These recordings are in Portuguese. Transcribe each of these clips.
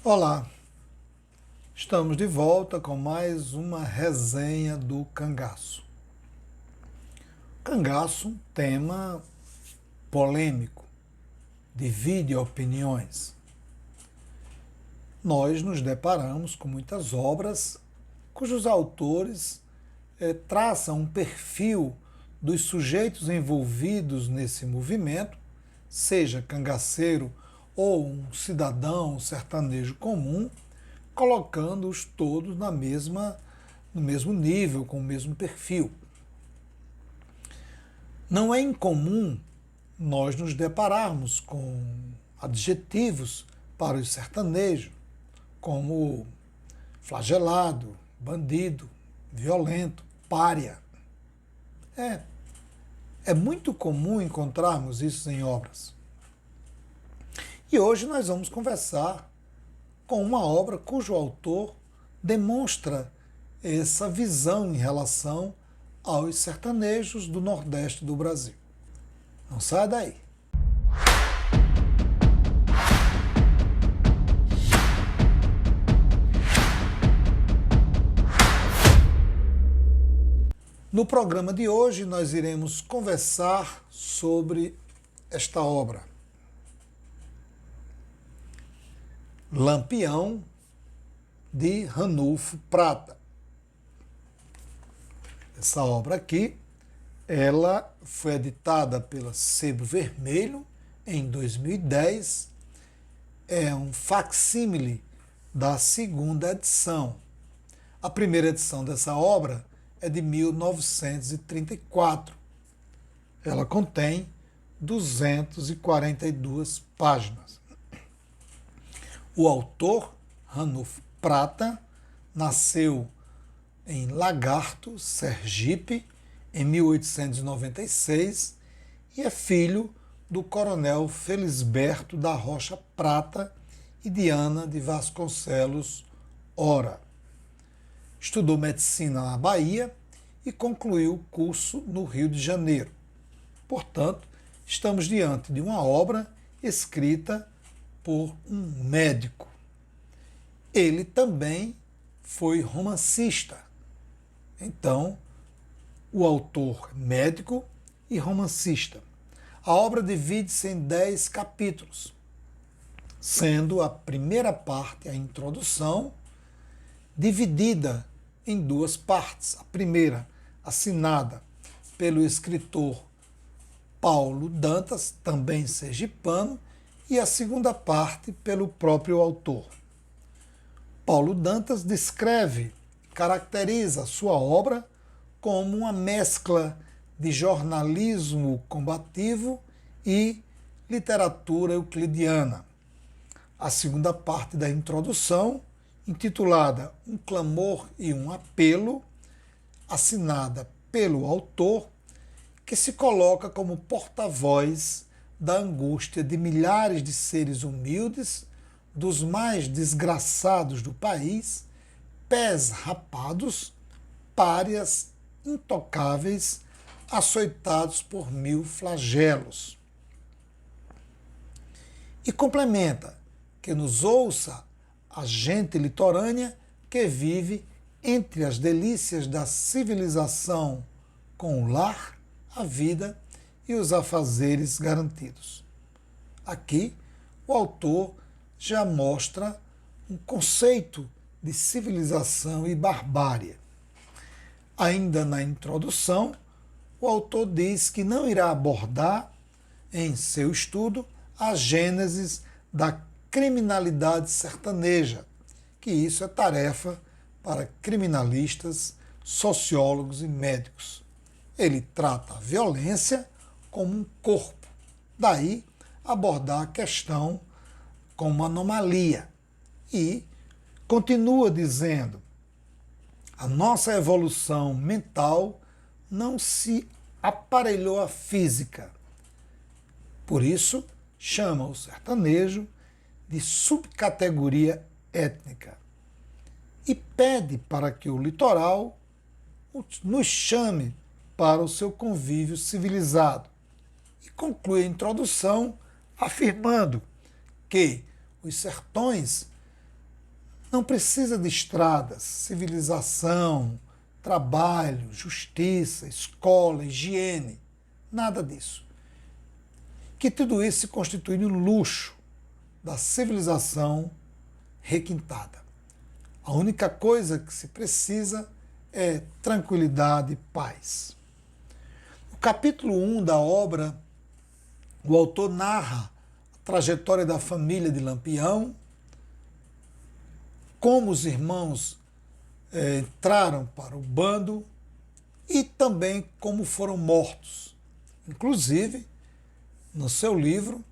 Olá, estamos de volta com mais uma resenha do cangaço. Cangaço, tema polêmico, divide opiniões. Nós nos deparamos com muitas obras cujos autores traçam um perfil dos sujeitos envolvidos nesse movimento, seja cangaceiro ou um cidadão sertanejo comum, colocando-os todos no mesmo nível, com o mesmo perfil. Não é incomum nós nos depararmos com adjetivos para os sertanejos, como flagelado, bandido, violento, pária. É muito comum encontrarmos isso em obras. E hoje nós vamos conversar com uma obra cujo autor demonstra essa visão em relação aos sertanejos do Nordeste do Brasil. Não saia daí. No programa de hoje nós iremos conversar sobre esta obra. Lampião, de Ranulfo Prata. Essa obra aqui, ela foi editada pela Sebo Vermelho em 2010. É um facsímile da segunda edição. A primeira edição dessa obra é de 1934. Ela contém 242 páginas. O autor, Ranulfo Prata, nasceu em Lagarto, Sergipe, em 1896 e é filho do coronel Felisberto da Rocha Prata e de Ana de Vasconcelos Ora. Estudou medicina na Bahia e concluiu o curso no Rio de Janeiro. Portanto, estamos diante de uma obra escrita por um médico. Ele também foi romancista. Então, o autor médico e romancista. A obra divide-se em 10 capítulos, sendo a primeira parte, a introdução, dividida em duas partes. A primeira, assinada pelo escritor Paulo Dantas, também sergipano, e a segunda parte pelo próprio autor. Paulo Dantas descreve, caracteriza sua obra como uma mescla de jornalismo combativo e literatura euclidiana. A segunda parte da introdução, intitulada Um Clamor e um Apelo, assinada pelo autor, que se coloca como porta-voz da angústia de milhares de seres humildes, dos mais desgraçados do país, pés rapados, párias intocáveis, açoitados por 1000 flagelos. E complementa que nos ouça a gente litorânea que vive entre as delícias da civilização com o lar, a vida e os afazeres garantidos. Aqui, o autor já mostra um conceito de civilização e barbárie. Ainda na introdução, o autor diz que não irá abordar, em seu estudo, a gênese da criminalidade sertaneja, que isso é tarefa para criminalistas, sociólogos e médicos. Ele trata a violência como um corpo, daí abordar a questão como anomalia. E continua dizendo, a nossa evolução mental não se aparelhou à física. Por isso, chama o sertanejo de subcategoria étnica e pede para que o litoral nos chame para o seu convívio civilizado. E conclui a introdução afirmando que os sertões Não precisa de estradas, civilização, trabalho, justiça, escola, higiene, nada disso. Que tudo isso se constitui no luxo da civilização requintada. A única coisa que se precisa é tranquilidade e paz. No capítulo 1 da obra, o autor narra a trajetória da família de Lampião, como os irmãos entraram para o bando e também como foram mortos. Inclusive, no seu livro,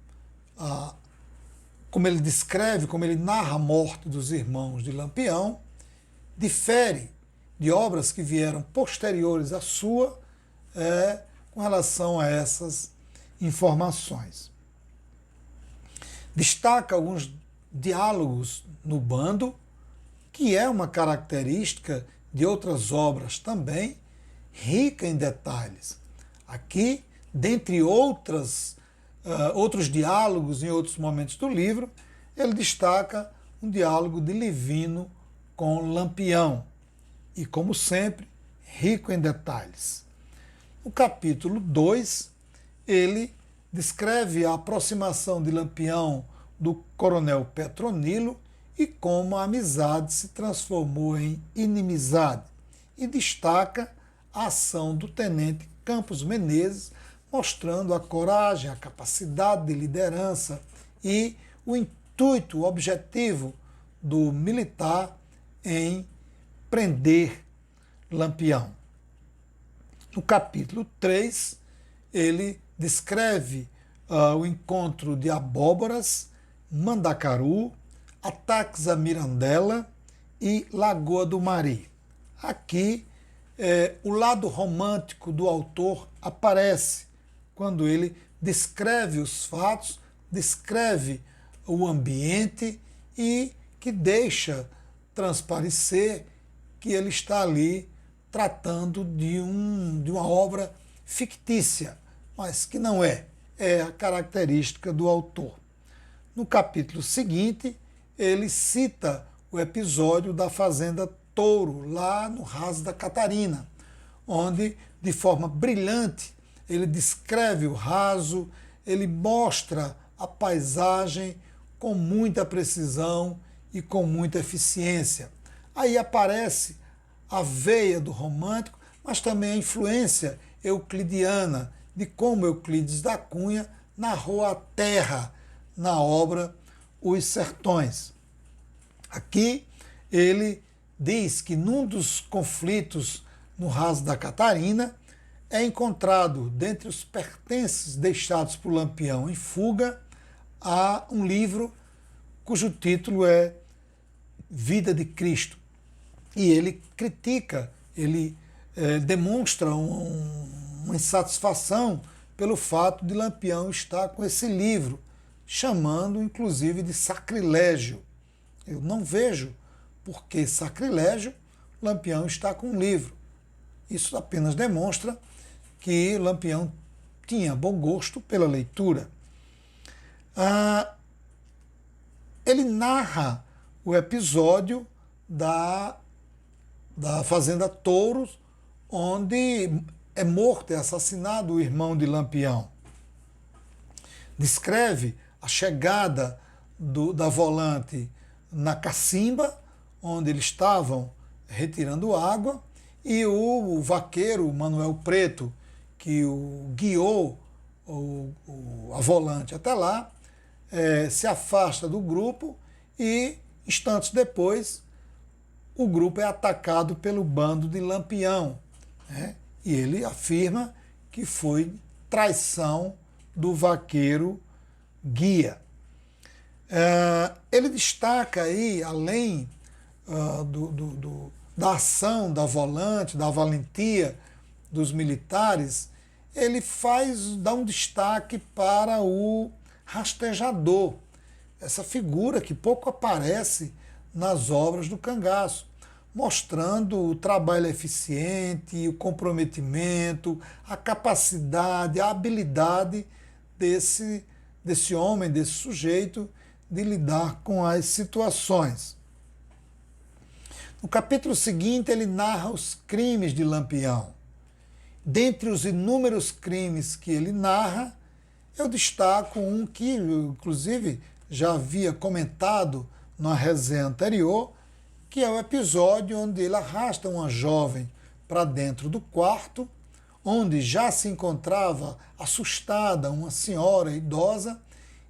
como ele descreve, como ele narra a morte dos irmãos de Lampião, difere de obras que vieram posteriores à sua com relação a essas informações. Destaca alguns diálogos no bando, que é uma característica de outras obras também, rica em detalhes. Aqui, dentre outros diálogos em outros momentos do livro, ele destaca um diálogo de Livino com Lampião, e, como sempre, rico em detalhes. No capítulo 2, ele descreve a aproximação de Lampião do coronel Petronilo e como a amizade se transformou em inimizade, e destaca a ação do tenente Campos Menezes, mostrando a coragem, a capacidade de liderança e o intuito, o objetivo do militar em prender Lampião. No capítulo 3, ele descreve o encontro de Abóboras, Mandacaru, ataques a Mirandela e Lagoa do Mari. Aqui, o lado romântico do autor aparece quando ele descreve os fatos, descreve o ambiente e que deixa transparecer que ele está ali tratando de uma obra fictícia, mas que não é a característica do autor. No capítulo seguinte, ele cita o episódio da Fazenda Touro, lá no Raso da Catarina, onde, de forma brilhante, ele descreve o raso, ele mostra a paisagem com muita precisão e com muita eficiência. Aí aparece a veia do romântico, mas também a influência euclidiana, de como Euclides da Cunha narrou a terra na obra Os Sertões. Aqui ele diz que num dos conflitos no Raso da Catarina é encontrado, dentre os pertences deixados por Lampião em fuga, há um livro cujo título é Vida de Cristo. E ele critica, ele demonstra uma insatisfação pelo fato de Lampião estar com esse livro, chamando inclusive de sacrilégio. Eu não vejo por que sacrilégio Lampião está com um livro. Isso apenas demonstra que Lampião tinha bom gosto pela leitura. Ele narra o episódio da Fazenda Touros, onde é morto, é assassinado o irmão de Lampião. Descreve a chegada da Volante na cacimba, onde eles estavam retirando água, e o vaqueiro Manuel Preto, que guiou a Volante até lá, se afasta do grupo e, instantes depois, o grupo é atacado pelo bando de Lampião, né? E ele afirma que foi traição do vaqueiro guia. Ele destaca aí, além da ação da Volante, da valentia dos militares, ele dá um destaque para o rastejador, essa figura que pouco aparece nas obras do Cangaço, mostrando o trabalho eficiente, o comprometimento, a capacidade, a habilidade desse homem, desse sujeito, de lidar com as situações. No capítulo seguinte, ele narra os crimes de Lampião. Dentre os inúmeros crimes que ele narra, eu destaco um que, inclusive, já havia comentado na resenha anterior, que é o episódio onde ele arrasta uma jovem para dentro do quarto, onde já se encontrava assustada uma senhora idosa,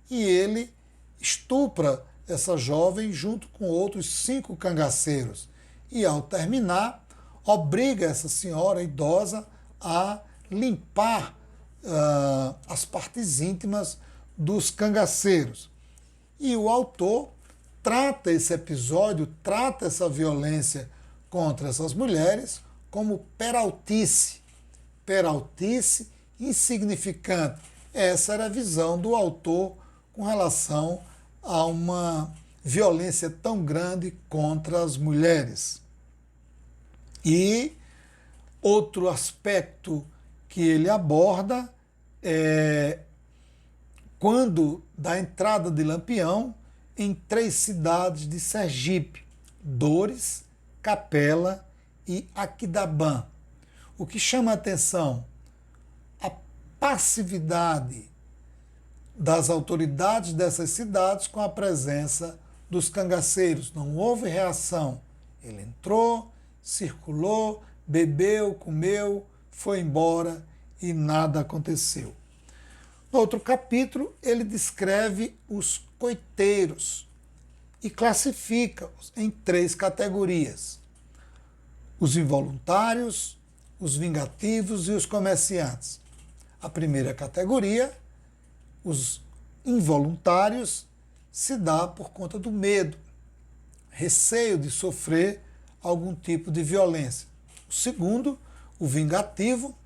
e ele estupra essa jovem junto com outros 5 cangaceiros. E, ao terminar, obriga essa senhora idosa a limpar as partes íntimas dos cangaceiros. E o autor trata esse episódio, trata essa violência contra essas mulheres como peraltice. Peraltice insignificante. Essa era a visão do autor com relação a uma violência tão grande contra as mulheres. E outro aspecto que ele aborda é quando da entrada de Lampião em 3 cidades de Sergipe, Dores, Capela e Aquidabã. O que chama a atenção? A passividade das autoridades dessas cidades com a presença dos cangaceiros. Não houve reação. Ele entrou, circulou, bebeu, comeu, foi embora e nada aconteceu. No outro capítulo, ele descreve os coiteiros e classifica-os em 3 categorias: os involuntários, os vingativos e os comerciantes. A primeira categoria, os involuntários, se dá por conta do medo, receio de sofrer algum tipo de violência. O segundo, o vingativo,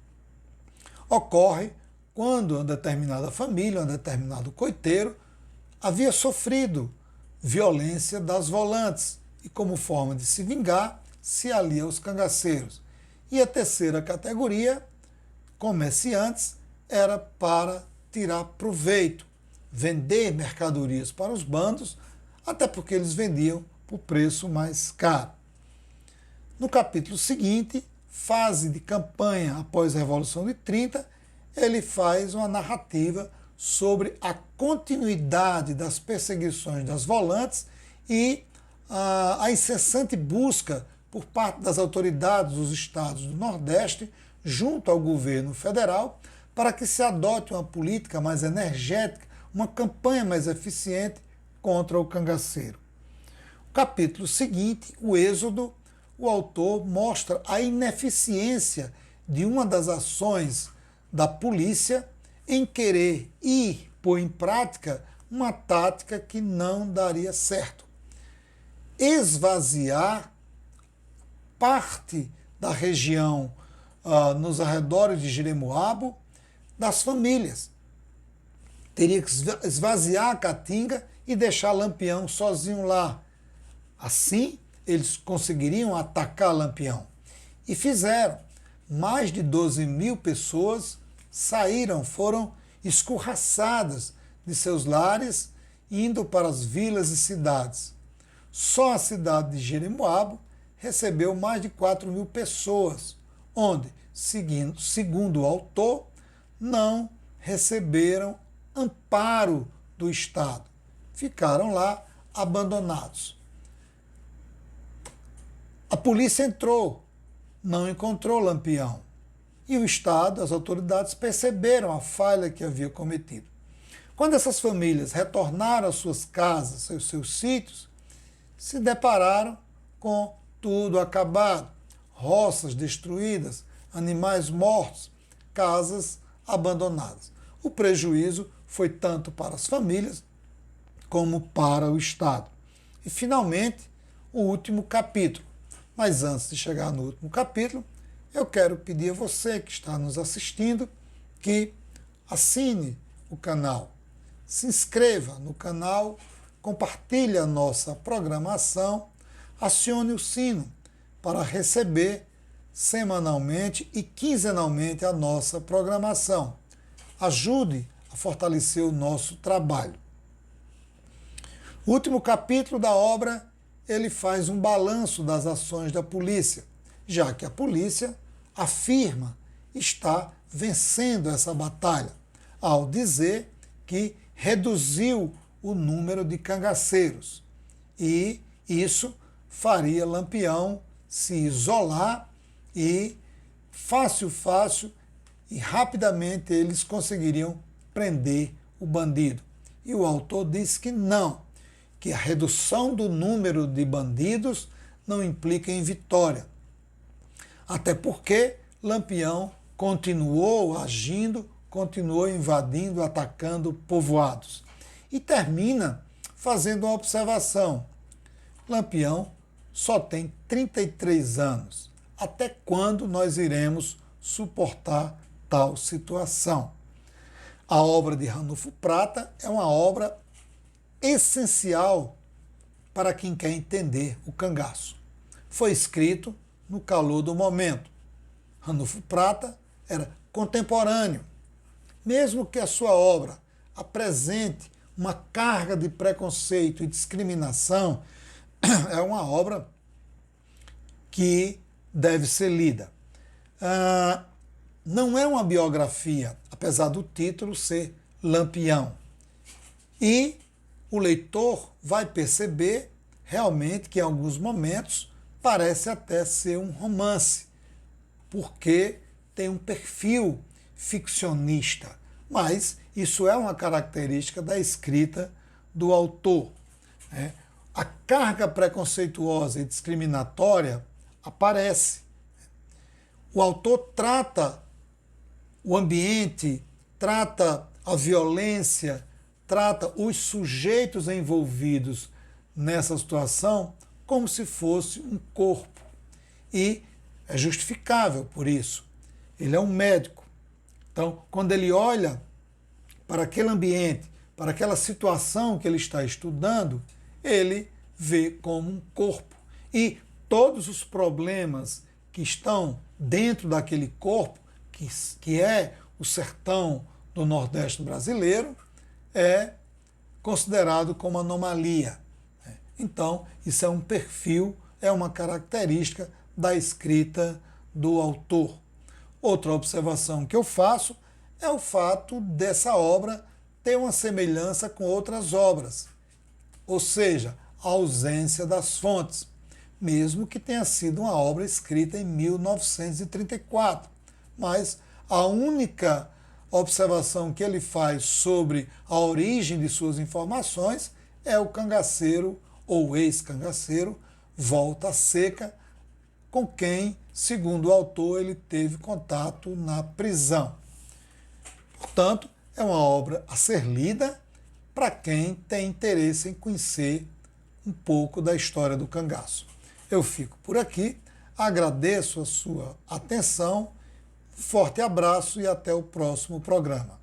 ocorre quando uma determinada família, um determinado coiteiro, havia sofrido violência das volantes e, como forma de se vingar, se alia aos cangaceiros. E a terceira categoria, comerciantes, era para tirar proveito, vender mercadorias para os bandos, até porque eles vendiam por preço mais caro. No capítulo seguinte, fase de campanha após a Revolução de 30, ele faz uma narrativa sobre a continuidade das perseguições das volantes e a incessante busca por parte das autoridades dos estados do Nordeste, junto ao governo federal, para que se adote uma política mais energética, uma campanha mais eficiente contra o cangaceiro. No capítulo seguinte, o Êxodo, o autor mostra a ineficiência de uma das ações da polícia em querer ir pôr em prática uma tática que não daria certo. Esvaziar parte da região nos arredores de Jeremoabo das famílias. Teria que esvaziar a Caatinga e deixar Lampião sozinho lá. Assim, eles conseguiriam atacar Lampião. E fizeram. Mais de 12.000 pessoas saíram, foram escorraçadas de seus lares, indo para as vilas e cidades. Só a cidade de Jeremoabo recebeu mais de 4.000 pessoas, onde, segundo o autor, não receberam amparo do Estado. Ficaram lá abandonados. A polícia entrou, não encontrou Lampião. E o Estado, as autoridades, perceberam a falha que havia cometido. Quando essas famílias retornaram às suas casas, aos seus sítios, se depararam com tudo acabado, roças destruídas, animais mortos, casas abandonadas. O prejuízo foi tanto para as famílias como para o Estado. E, finalmente, o último capítulo. Mas antes de chegar no último capítulo, eu quero pedir a você que está nos assistindo que assine o canal, se inscreva no canal, compartilhe a nossa programação, acione o sino para receber semanalmente e quinzenalmente a nossa programação. Ajude a fortalecer o nosso trabalho. O último capítulo da obra ele faz um balanço das ações da polícia, já que a polícia afirma estar vencendo essa batalha, ao dizer que reduziu o número de cangaceiros. E isso faria Lampião se isolar e fácil e rapidamente eles conseguiriam prender o bandido. E o autor diz que não, que a redução do número de bandidos não implica em vitória. Até porque Lampião continuou agindo, continuou invadindo, atacando povoados. E termina fazendo uma observação. Lampião só tem 33 anos. Até quando nós iremos suportar tal situação? A obra de Ranulfo Prata é uma obra essencial para quem quer entender o cangaço. Foi escrito no calor do momento. Ranulfo Prata era contemporâneo. Mesmo que a sua obra apresente uma carga de preconceito e discriminação, é uma obra que deve ser lida. Não é uma biografia, apesar do título ser Lampião. E o leitor vai perceber realmente que em alguns momentos parece até ser um romance, porque tem um perfil ficcionista. Mas isso é uma característica da escrita do autor. A carga preconceituosa e discriminatória aparece. O autor trata o ambiente, trata a violência, trata os sujeitos envolvidos nessa situação como se fosse um corpo. E é justificável por isso. Ele é um médico. Então, quando ele olha para aquele ambiente, para aquela situação que ele está estudando, ele vê como um corpo. E todos os problemas que estão dentro daquele corpo, que é o sertão do Nordeste brasileiro, é considerado como anomalia. Então, isso é um perfil, é uma característica da escrita do autor. Outra observação que eu faço é o fato dessa obra ter uma semelhança com outras obras, ou seja, a ausência das fontes, mesmo que tenha sido uma obra escrita em 1934. Mas a única observação que ele faz sobre a origem de suas informações é o cangaceiro ou ex-cangaceiro Volta Seca, com quem, segundo o autor, ele teve contato na prisão. Portanto, é uma obra a ser lida para quem tem interesse em conhecer um pouco da história do cangaço. Eu fico por aqui, agradeço a sua atenção, forte abraço e até o próximo programa.